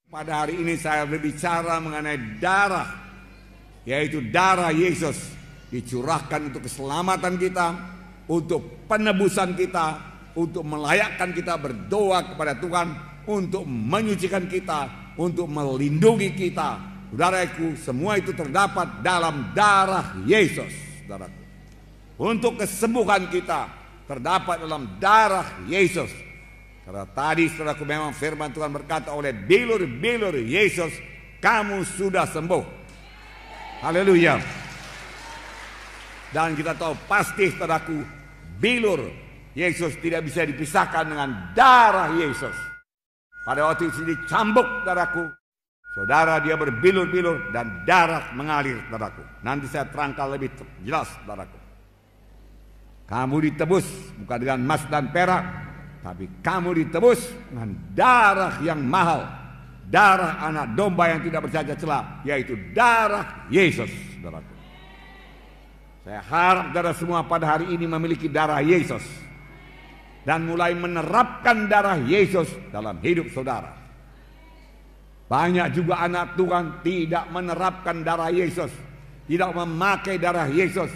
Pada hari ini saya berbicara mengenai darah, yaitu darah Yesus dicurahkan untuk keselamatan kita, untuk penebusan kita, untuk melayakkan kita berdoa kepada Tuhan, untuk menyucikan kita, untuk melindungi kita. Saudaraku, semua itu terdapat dalam darah Yesus, saudaraku. Untuk kesembuhan kita terdapat dalam darah Yesus. Karena tadi saudaraku memang firman Tuhan berkata oleh bilur-bilur Yesus, kamu sudah sembuh. Haleluya. Dan kita tahu pasti saudaraku, bilur Yesus tidak bisa dipisahkan dengan darah Yesus. Pada waktu itu dicambuk saudaraku, saudara dia berbilur-bilur dan darah mengalir saudaraku. Nanti saya terangkan lebih jelas saudaraku. Kamu ditebus bukan dengan emas dan perak, tapi kamu ditebus dengan darah yang mahal, darah anak domba yang tidak bercacat celah, yaitu darah Yesus, saudaraku. Saya harap saudara semua pada hari ini memiliki darah Yesus dan mulai menerapkan darah Yesus dalam hidup saudara. Banyak juga anak Tuhan tidak menerapkan darah Yesus, tidak memakai darah Yesus,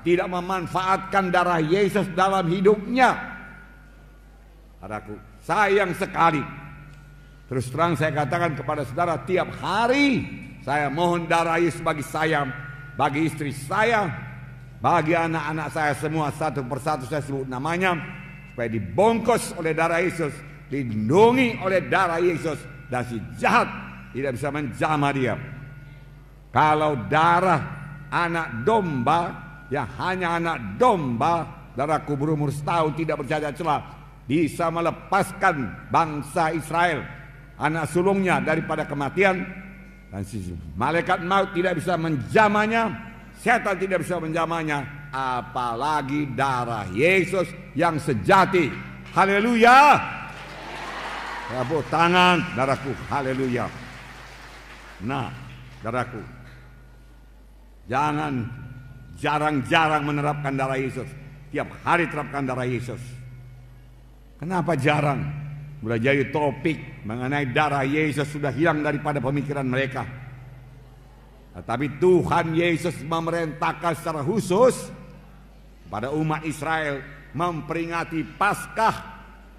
tidak memanfaatkan darah Yesus dalam hidupnya. Saudaraku, sayang sekali. Terus terang saya katakan kepada saudara, tiap hari saya mohon darah Yesus bagi saya, bagi istri saya, bagi anak-anak saya semua, satu persatu saya sebut namanya, supaya dibungkus oleh darah Yesus, dilindungi oleh darah Yesus, dan si jahat tidak bisa menjamah dia. Kalau darah anak domba, yang hanya anak domba, darahku berumur setahun tidak bercacat celah, bisa melepaskan bangsa Israel, anak sulungnya, daripada kematian. Dan malaikat maut tidak bisa menjamahnya, setan tidak bisa menjamahnya, apalagi darah Yesus yang sejati. Haleluya. Tepuk tangan darahku. Haleluya. Nah, darahku, jangan jarang-jarang menerapkan darah Yesus. Tiap hari terapkan darah Yesus. Kenapa jarang? Sudah jadi topik mengenai darah Yesus sudah hilang daripada pemikiran mereka. Tetapi Tuhan Yesus memerintahkan secara khusus pada umat Israel memperingati Paskah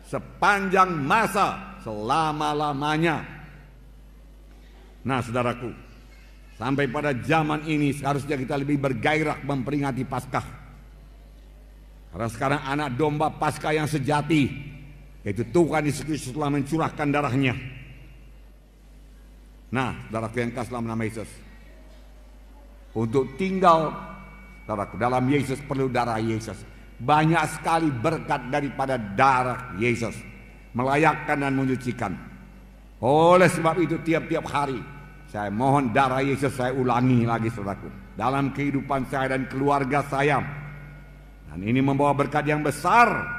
sepanjang masa, selama-lamanya. Nah saudaraku, sampai pada zaman ini seharusnya kita lebih bergairah memperingati Paskah. Karena sekarang anak domba Paskah yang sejati, yaitu Tuhan Yesus Kristus telah mencurahkan darahnya. Nah, saudaraku yang kasih dalam nama Yesus, untuk tinggal saudaraku dalam Yesus perlu darah Yesus. Banyak sekali berkat daripada darah Yesus, melayakkan dan menyucikan. Oleh sebab itu tiap-tiap hari saya mohon darah Yesus, saya ulangi lagi saudaraku, dalam kehidupan saya dan keluarga saya. Dan ini membawa berkat yang besar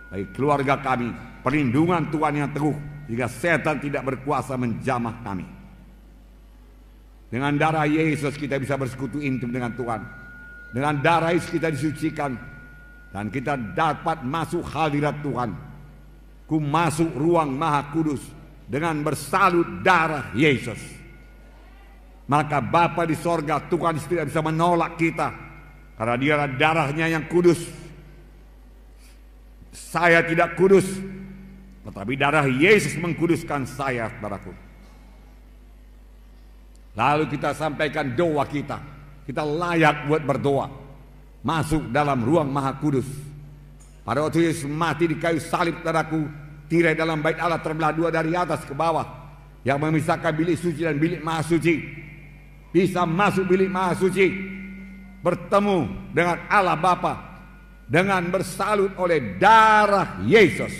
bagi keluarga kami, perlindungan Tuhan yang teguh, sehingga setan tidak berkuasa menjamah kami. Dengan darah Yesus kita bisa bersekutu intim dengan Tuhan. Dengan darah Yesus kita disucikan, dan kita dapat masuk hadirat Tuhan. Ku masuk ruang Maha Kudus dengan bersalut darah Yesus. Maka Bapa di sorga, Tuhan tidak bisa menolak kita, karena dia adalah darahnya yang kudus. Saya tidak kudus, tetapi darah Yesus mengkuduskan saya, saudaraku. Lalu kita sampaikan doa kita. Kita layak buat berdoa, masuk dalam ruang Maha Kudus. Pada waktu Yesus mati di kayu salib, saudaraku, tirai dalam bait Allah terbelah dua dari atas ke bawah, yang memisahkan bilik suci dan bilik Maha Suci. Bisa masuk bilik Maha Suci, bertemu dengan Allah Bapa dengan bersalut oleh darah Yesus.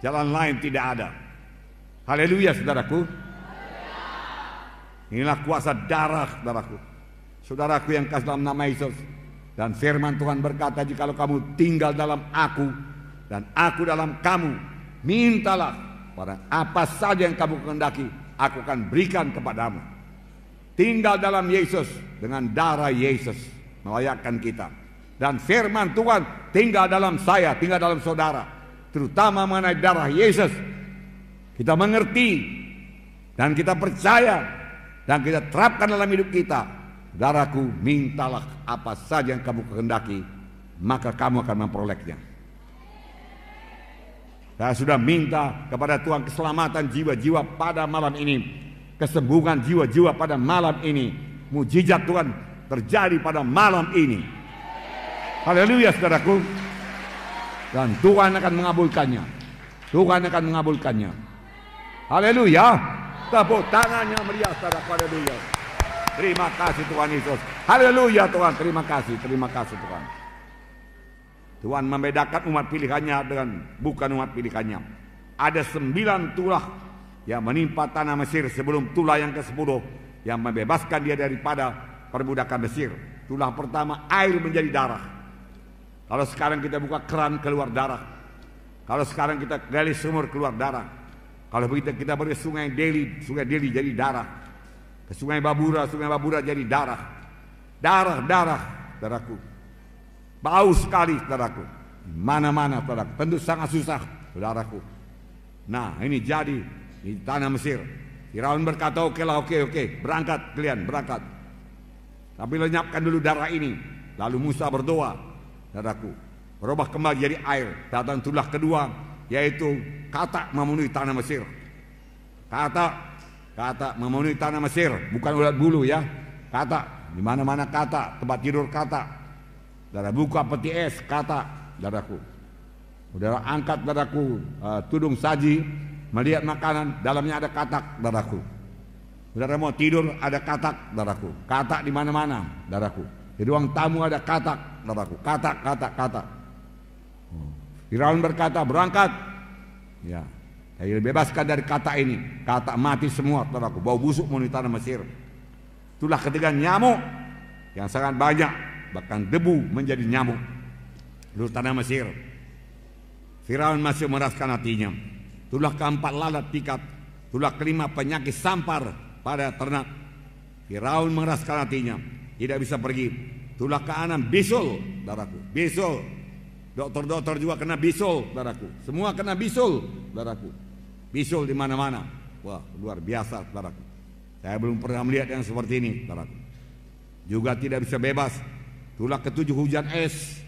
Jalan lain tidak ada. Haleluya saudaraku. Inilah kuasa darah saudaraku. Saudaraku yang kasih dalam nama Yesus. Dan firman Tuhan berkata, jikalau kamu tinggal dalam aku dan aku dalam kamu, mintalah pada apa saja yang kamu kehendaki, aku akan berikan kepadamu. Tinggal dalam Yesus dengan darah Yesus melayakkan kita. Dan firman Tuhan tinggal dalam saya, tinggal dalam saudara, terutama mengenai darah Yesus. kita mengerti, dan kita percaya, dan kita terapkan dalam hidup kita, saudaraku, mintalah apa saja yang kamu kehendaki, maka kamu akan memperolehnya. Saya sudah minta kepada Tuhan keselamatan jiwa-jiwa pada malam ini, kesembuhan jiwa-jiwa pada malam ini, mujizat Tuhan terjadi pada malam ini. Haleluya, saudaraku. Dan Tuhan akan mengabulkannya. Tuhan akan mengabulkannya. Haleluya. Tepuk tangannya meriah, saudaraku. Haleluya. Terima kasih Tuhan Yesus. Haleluya Tuhan. Terima kasih Tuhan. Tuhan membedakan umat pilihannya dengan bukan umat pilihannya. Ada 9 tulah yang menimpa tanah Mesir sebelum tulah yang ke-10 yang membebaskan dia daripada perbudakan Mesir. Tulah pertama, air menjadi darah. Kalau sekarang kita buka keran, keluar darah. Kalau sekarang kita gali sumur, keluar darah. Kalau begitu kita pergi sungai Deli jadi darah. Ke sungai Babura jadi darah. Darah, saudaraku. Bau sekali, saudaraku. Mana-mana, saudaraku. Tentu sangat susah, saudaraku. Nah, ini jadi di tanah Mesir. Firaun berkata, oke, berangkat kalian, berangkat. Tapi lenyapkan dulu darah ini. Lalu Musa berdoa. Saudaraku, berubah kembali jadi air. Datang tulah kedua, yaitu katak memenuhi tanah Mesir. Katak memenuhi tanah Mesir, bukan ulat bulu ya. Katak, di mana-mana katak, tempat tidur katak. Saudara buka peti es katak, saudaraku. Saudara angkat, saudaraku, tudung saji, melihat makanan, dalamnya ada katak, saudaraku. Saudara mau tidur, ada katak, saudaraku. Katak di mana-mana, saudaraku. Di ruang tamu ada katak, saudaraku. Katak. Firaun berkata, berangkat. Ya, saya bebaskan dari katak ini. Katak mati semua, saudaraku. Bau busuk memenuhi tanah Mesir. Itulah ketiga nyamuk yang sangat banyak, bahkan debu menjadi nyamuk di tanah Mesir. Firaun masih meraskan hatinya. Tulah keempat lalat pikat. Tulah kelima penyakit sampar pada ternak. Firaun meraskan hatinya, tidak bisa pergi. Tulah ke-6 bisul, saudaraku. Bisul. Dokter juga kena bisul, saudaraku. Semua kena bisul, saudaraku. Bisul di mana-mana. Wah, luar biasa, saudaraku. Saya belum pernah melihat yang seperti ini, saudaraku. Juga tidak bisa bebas. Tulah ke-7 hujan es.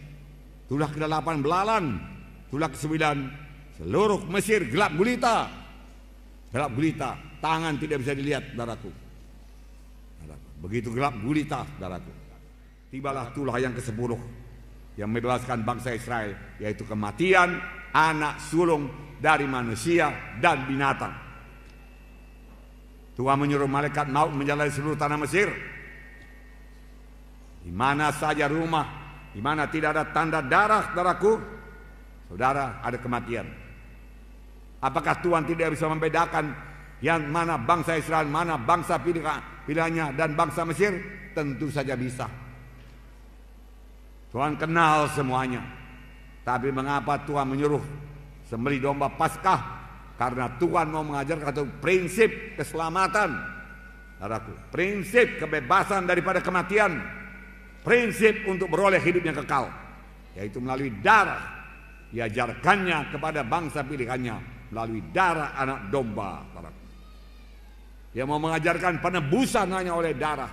Tulah ke-8 belalang. Tulah ke-9 seluruh Mesir gelap gulita. Gelap gulita, tangan tidak bisa dilihat, saudaraku. Begitu gelap gulita, saudaraku. Tibalah tulah yang ke-10 yang membebaskan bangsa Israel, yaitu kematian anak sulung dari manusia dan binatang. Tuhan menyuruh malaikat maut menjalani seluruh tanah Mesir. Di mana saja rumah, di mana tidak ada tanda darah, saudaraku, saudara, ada kematian. Apakah Tuhan tidak bisa membedakan yang mana bangsa Israel, mana bangsa pilihannya dan bangsa Mesir? Tentu saja bisa. Tuhan kenal semuanya. Tapi mengapa Tuhan menyuruh sembelih domba Paskah? Karena Tuhan mau mengajarkan satu prinsip keselamatan, saudaraku. Prinsip kebebasan daripada kematian. Prinsip untuk beroleh hidup yang kekal, yaitu melalui darah. Diajarkannya kepada bangsa pilihannya melalui darah anak domba, saudaraku. Dia mau mengajarkan penebusan hanya oleh darah,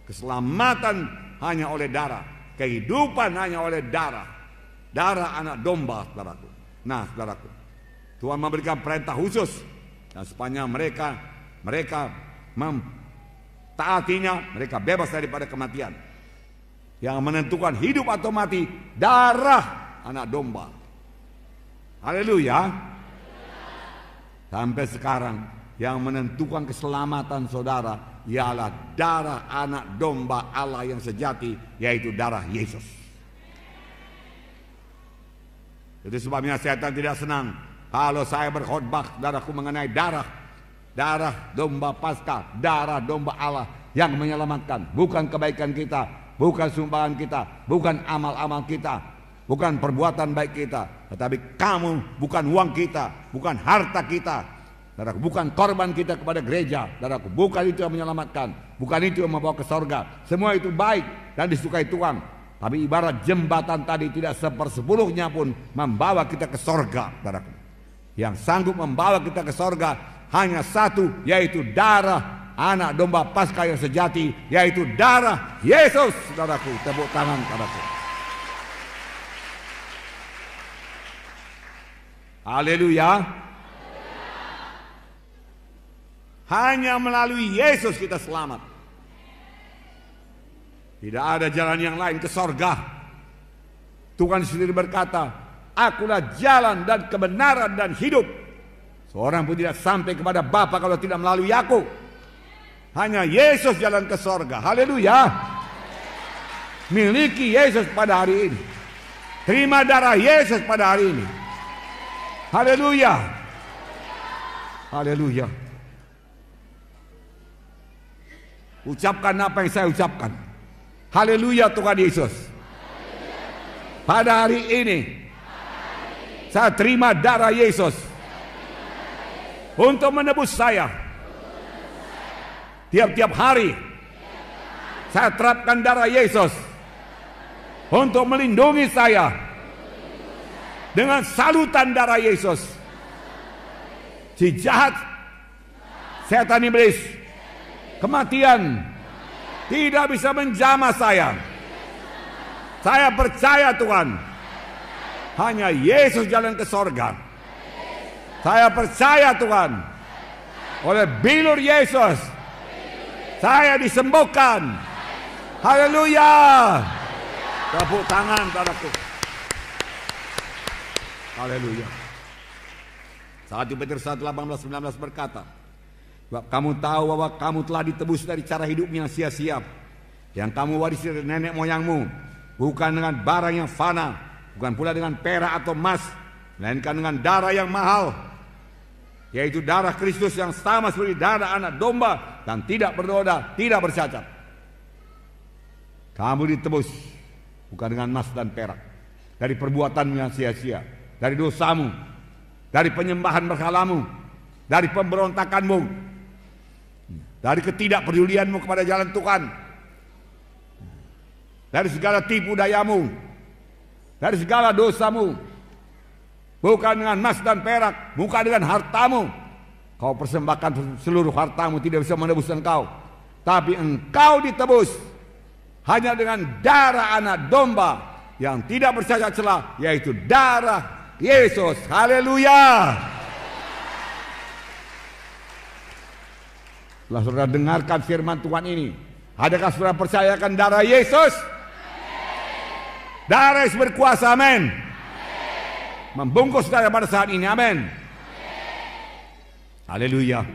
keselamatan hanya oleh darah, kehidupan hanya oleh darah. Darah anak domba, saudaraku. Nah, saudaraku, Tuhan memberikan perintah khusus, dan sepanjang mereka mentaatinya, mereka bebas daripada kematian. Yang menentukan hidup atau mati, darah anak domba. Haleluya. Sampai sekarang yang menentukan keselamatan saudara ialah darah anak domba Allah yang sejati, yaitu darah Yesus. Itu sebabnya setan tidak senang kalau saya berkhotbah, saudaraku, mengenai darah domba Paskah, darah domba Allah yang menyelamatkan. Bukan kebaikan kita, bukan sumbangan kita, bukan amal-amal kita, bukan perbuatan baik kita, tetapi kamu, bukan uang kita, bukan harta kita, saudaraku, bukan korban kita kepada gereja, saudaraku, bukan itu yang menyelamatkan, bukan itu yang membawa ke sorga. Semua itu baik dan disukai Tuhan, tapi ibarat jembatan tadi tidak 1/10 pun membawa kita ke sorga, saudaraku. Yang sanggup membawa kita ke sorga hanya satu, yaitu darah anak domba Paskah yang sejati, yaitu darah Yesus. Saudaraku, tepuk tangan saudaraku. Haleluya. Hanya melalui Yesus kita selamat. Tidak ada jalan yang lain ke sorga. Tuhan sendiri berkata, akulah jalan dan kebenaran dan hidup. Seorang pun tidak sampai kepada Bapa kalau tidak melalui aku. Hanya Yesus jalan ke sorga. Haleluya. Miliki Yesus pada hari ini. Terima darah Yesus pada hari ini. Haleluya. Haleluya. Ucapkan apa yang saya ucapkan. Haleluya Tuhan Yesus. Pada hari ini saya terima darah Yesus untuk menebus saya. Tiap-tiap hari saya terapkan darah Yesus untuk melindungi saya dengan salutan darah Yesus. Si jahat, setan iblis, kematian tidak bisa menjamah saya. Saya percaya Tuhan, hanya Yesus jalan ke sorga. Saya percaya Tuhan, oleh bilur Yesus saya disembuhkan. Haleluya. Tepuk tangan saudaraku. Haleluya. 1 Petrus 1:18-19 berkata, sebab kamu tahu bahwa kamu telah ditebus dari cara hidupmu yang sia-sia, yang kamu warisi dari nenek moyangmu, bukan dengan barang yang fana, bukan pula dengan perak atau emas, melainkan dengan darah yang mahal, yaitu darah Kristus yang sama seperti darah anak domba dan tidak bernoda, tidak bercacat. Kamu ditebus bukan dengan emas dan perak, dari perbuatanmu yang sia-sia, dari dosamu, dari penyembahan berhalamu, dari pemberontakanmu, dari ketidakpedulianmu kepada jalan Tuhan, dari segala tipu dayamu, dari segala dosamu. Bukan dengan emas dan perak, bukan dengan hartamu. Kau persembahkan seluruh hartamu, tidak bisa menebus engkau. Tapi engkau ditebus hanya dengan darah anak domba yang tidak bercacat celah, yaitu darah Yesus. Haleluya. Setelah saudara dengarkan firman Tuhan ini, adakah saudara percayakan darah Yesus? Darah Yesus berkuasa, amin. Membungkus saudara pada saat ini, amin. Haleluya.